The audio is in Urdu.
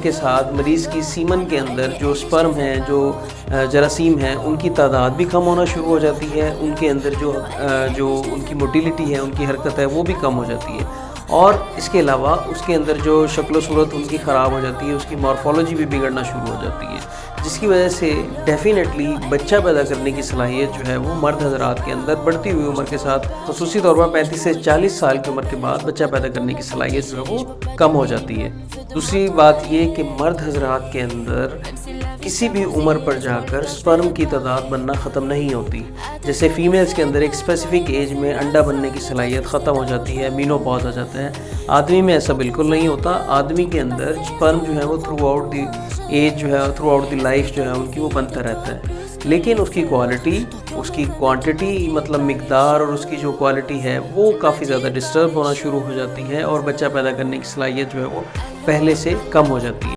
کے ساتھ مریض کی سیمن کے اندر جو سپرم ہیں، جو جراثیم ہیں، ان کی تعداد بھی کم ہونا شروع ہو جاتی ہے، ان کے اندر جو ان کی موٹیلیٹی ہے، ان کی حرکت ہے، وہ بھی کم ہو جاتی ہے، اور اس کے علاوہ اس کے اندر جو شکل و صورت ان کی خراب ہو جاتی ہے، اس کی مارفولوجی بھی بگڑنا شروع ہو جاتی ہے، جس کی وجہ سے ڈیفینیٹلی بچہ پیدا کرنے کی صلاحیت جو ہے وہ مرد حضرات کے اندر بڑھتی ہوئی عمر کے ساتھ، خصوصی طور پر 35 سے 40 سال کی عمر کے بعد بچہ پیدا کرنے کی صلاحیت جو ہے وہ کم ہو جاتی ہے۔ دوسری بات یہ کہ مرد حضرات کے اندر کسی بھی عمر پر جا کر سپرم کی تعداد بننا ختم نہیں ہوتی، جیسے فیمیلز کے اندر ایک اسپیسیفک ایج میں انڈا بننے کی صلاحیت ختم ہو جاتی ہے، مینوپاز آ جاتا ہے۔ آدمی میں ایسا بالکل نہیں ہوتا، آدمی کے اندر سپرم جو ہے وہ تھرو آؤٹ دی ایج جو ہے، تھرو آؤٹ دی لائف جو ہے ان کی وہ بنتا رہتا ہے، لیکن اس کی کوالٹی، اس کی کوانٹٹی، مطلب مقدار، اور اس کی جو کوالٹی ہے وہ کافی زیادہ ڈسٹرب ہونا شروع ہو جاتی ہے، اور بچہ پیدا کرنے کی صلاحیت جو ہے وہ پہلے سے کم ہو جاتی ہے۔